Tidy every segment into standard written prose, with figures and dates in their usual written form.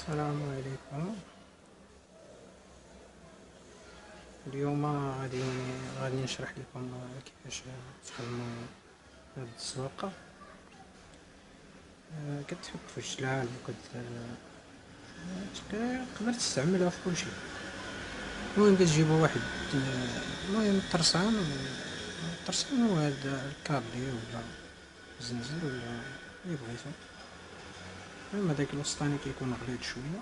السلام عليكم. اليوم غادي نشرح لكم كيفاش تخدموا هاد الزواقة. كتحك في الجلال تقدر تستعملها في كلشي. المهم كتجيبوا واحد المهم الطرسان هو هاد الكابلي ولا الزنزل ولا اللي بغيتو. المهم هداك الوسطاني كيكون غليظ شوية،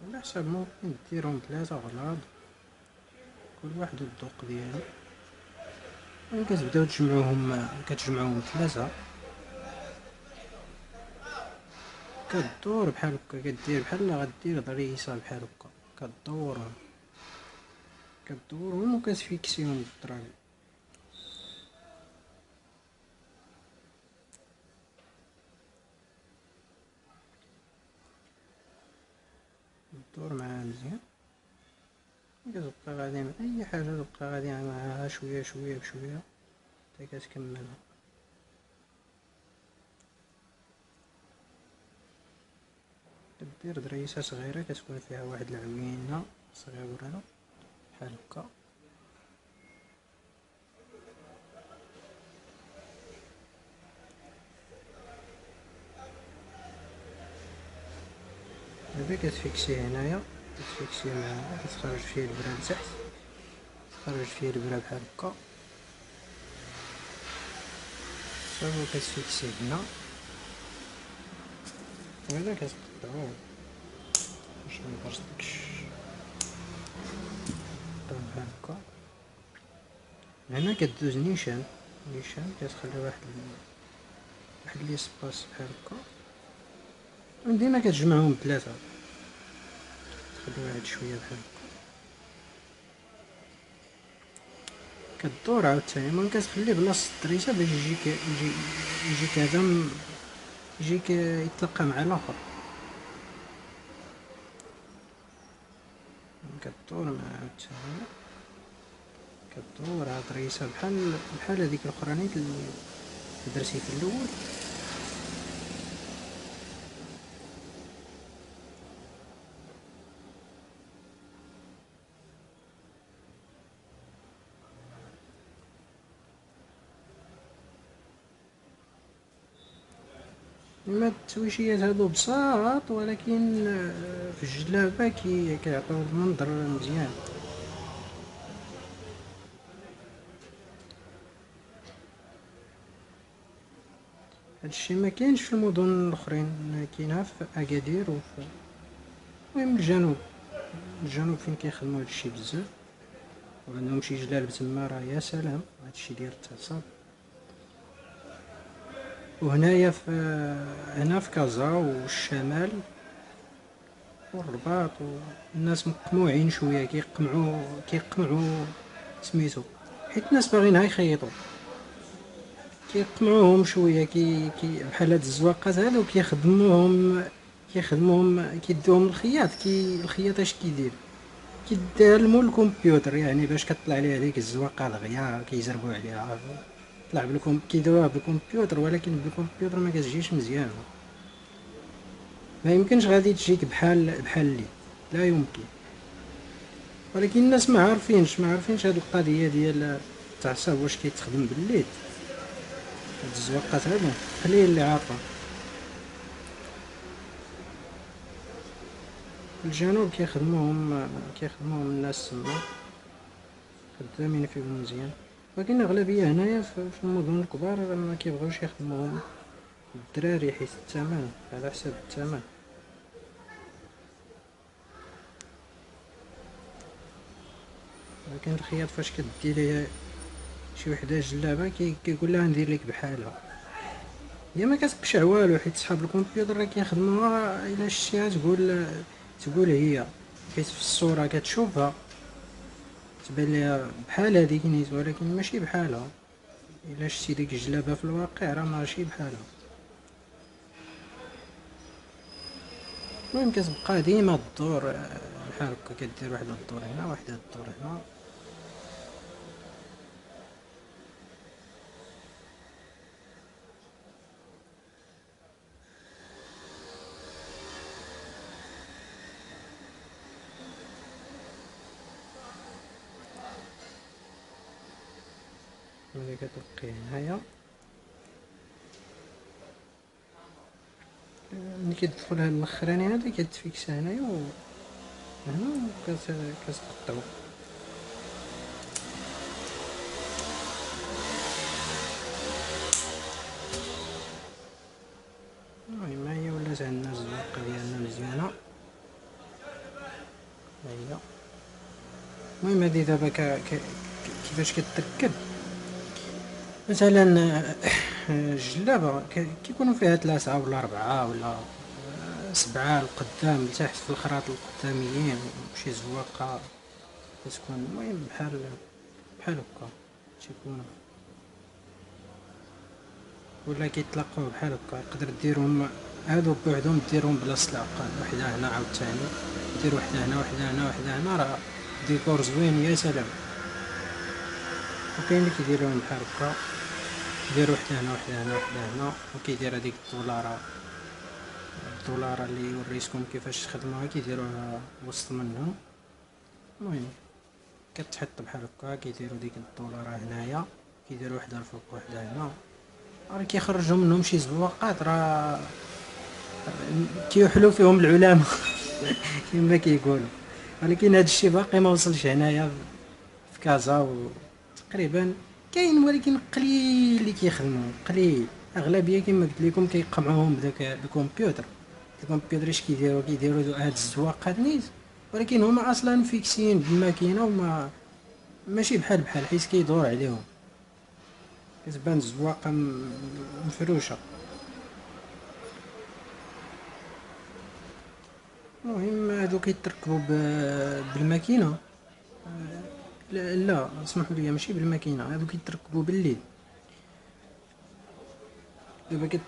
على حساب ممكن ديرهم 3 غلاض، كل واحد والذوق ديالو. كتبداو كتجمعوهم 3، كدور بحال هكا، كدير بحال غدير ضريسة بحال هكا، كدورهم وكتفيكسيهم بالطرابي. دور معاها مزيان، كتبقى غادي مع اي حاجة، تبقى غادي معاها شوية شوية بشوية حتى كتكملها. كدير ضريسة صغيرة كتكون فيها واحد العوينة صغيرة بحال هكا. دابا كتفيكسي هنايا، كتفيكسي معاها، كتخرج فيه البرا لتحت، تخرج فيه البرا بحال هكا صافي، كتفيكسي هنا. وهذا كتقطعوه باش ميبرزلكش بحال هكا. هنا كدوز نيشان كتخلي واحد ليسباس بحال هكا، وديما كتجمعهم 3، تخلي واحد شوية بحال هكا، كدور عاوتاني. المهم كتخلي بلاصة الطريسة باش يجيك هذا يجيك يتلقى مع الاخر. كدور مع عاوتاني، كدور عا طريسة بحال هذيك الاخرانيت اللي درتي في الاول. هاد التويشيات هادو بساط، ولكن في الجلابة كيعطيو المنظر مزيان. هادشي مكاينش في المدن الاخرين، كاينها في اكادير وفي المهم الجنوب فين كيخدمو هادشي بزاف، وعندهم شي جلال تما راه يا سلام هادشي ديال التصاوير. وهنايا هنا في كازا والشمال والرباط والناس مقموعين شويه، كيقمعوا سميتو، حيت الناس باغيين يخيطوا، كيقمعوهم شويه بحال هاد الزواقات هادو كيخدموهم كيدوهم الخياط. الخياط اش كيدير؟ كيديها لمول الكمبيوتر، يعني باش كطلع ليه هذيك الزواقه دغيا كيجربوا عليها، طلع كيديروها بالكمبيوتر، ولكن بالكمبيوتر ما كتجيش مزيان. ما يمكنش غادي تجيك بحال اللي لا يمكن. ولكن الناس ما عارفينش هاد القضيه ديال التعصب واش كيتخدم بالليل. هاد الزواقات هادو قليل اللي عارفه. في الجنوب كيخدموهم الناس تما، خدامين فيهم مزيان. ولكن الاغلبيه هنايا في المدن الكبار ما كيبغيوش يخدموهم الدراري، حيت الثمن، على حساب الثمن. ولكن الخياط فاش كدي ليه شي وحده جلابه كيقول لها ندير لك بحالها، هي ما كتبشع والو، حيت صحاب الكمبيوتر راه كيخدموها. الا شتيها تقول هي، حيت في الصوره كتشوفها تبان ليها بحال هذيك نيت، ولكن ماشي بحالها. الا شتي ديك الجلابه في الواقع راه ماشي بحالها. المهم كتبقى ديما الدور بحال هكا، كدير واحد الدور هنا واحد الدور هنا. كتبقي هنايا. ملي كتدخل هاد الاخراني هذا كتفيكس هنايا و هنا كتقطعو. المهم هي ولات عندنا الزواقه ديالنا مزيانه. هي المهم هادي دابا كيفاش كتركب. مثلا الجلابه كيكونوا فيها 3 ولا 4 ولا 7 القدام لتحت في الخراط القداميين، وشي زواقه كتكون المهم بحال هكا تيكونوا، ولا كيتلاقاو بحال هكا. يقدر ديرهم هادو بوحدهم، ديرهم بلاصه العقل، وحده هنا عاوتاني دير وحده هنا وحده هنا وحده هنا، راه ديكور زوين يا سلام. وكاين اللي كيديرهم بحال هكا، دير وحده هنا وحده هنا وحده هنا، وكيدير هذيك الدولاره اللي وريتكم كيفاش تخدموها كيديروها وسط منهم. المهم كتحط بحال هكا، كيديروا ديك الدولاره هنايا، كيديروا وحده الفوق وحده هنا، راه كيخرجوا منهم شي زواقات راه كيوحلوا فيهم العلماء كما كيقولوا. ولكن هذا الشيء باقي ما وصلش هنايا في كازا، وتقريبا كاين ولكن قليل اللي كيخدموا، قليل. اغلبيه كما قلت لكم كيقمعوهم بداك الكمبيوتر. الكمبيوتر اش كيديروا هاد الزواقات نيت، ولكن هما اصلا فيكسيين بالماكينه، وما ماشي بحال حيت كيدور عليهم، كتبان الزواقه مفروشه. المهم هادو كيتركبوا بالماكينه. لا اسمحوا لي، ماشي بالماكينه، هادو كيتركبوا بالليل. دابا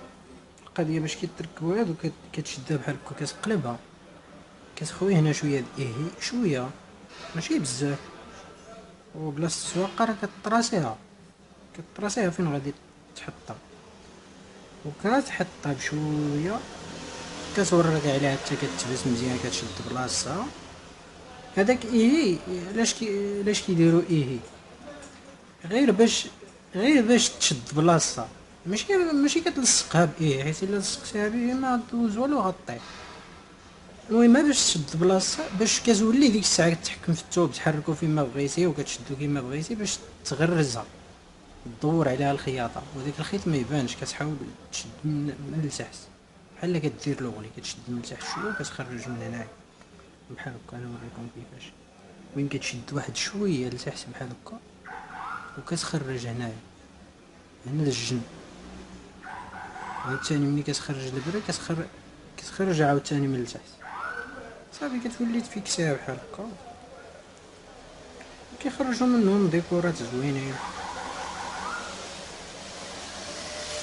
القضيه باش كيتركبوا هادو كتشدها بحال هكا، كتقلبها، كتخوي هنا شويه ديهي شويه ماشي بزاف، وبلاصه السواقه راه كتراسيها فين غادي تحطها، وكتحطها بشويه، كتورك عليها حتى كتبس مزيان، كتشد بلاصتها. هذاك ايهي علاش كيديروا ايهي؟ غير باش تشد بلاصتها، ماشي كتلصقها بايه، حيت الا لصقتها به ما دوز والو غطيح. المهم باش تشد بلاصتها، باش كتولي ديك الساعه كتحكم في الثوب، تحركو فيما بغيتي وكتشدو كيما بغيتي، باش تغرزها تدور عليها الخياطه، وديك الخيط ما يبانش. كتحاول تشد من التحت بحال كدير لوغلي، كتشد من التحت شويه وكتخرج من هنايا بحال هكا. انا نوريكم كيفاش. المهم كتشد واحد شويه لتحت بحال هكا، وكتخرج هنا للجن. عاوتاني ملي كتخرج البرا كتخرج عاوتاني من التحت، صافي كتولي تفيكسيها بحال هكا. كيخرجوا منهم ديكورات زوينين.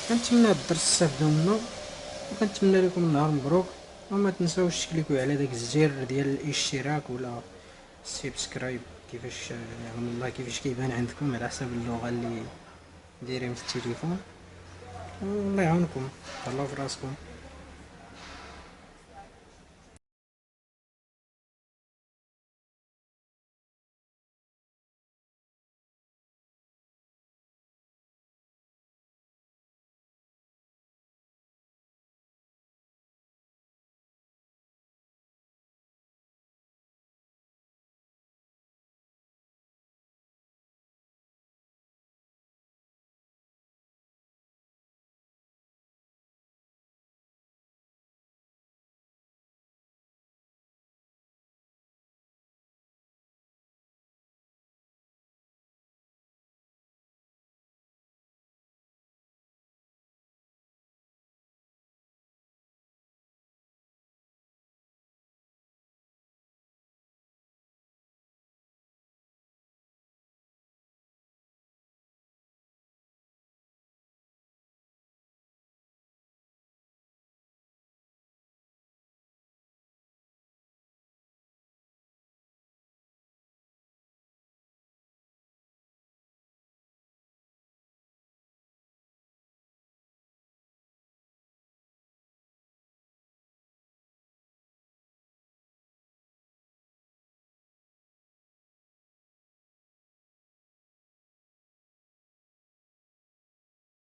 كنتمنى هاد الدرس تستافدوا منه، وكنتمنى لكم نهار مبروك. وما تنساوش تكليكوا على داك الزر ديال الاشتراك ولا سبسكرايب، كيفاش يعلم الله كيفاش كيبان عندكم على حسب اللغه اللي دايرين في التليفون. والله يعاونكم، تهلاو في راسكم.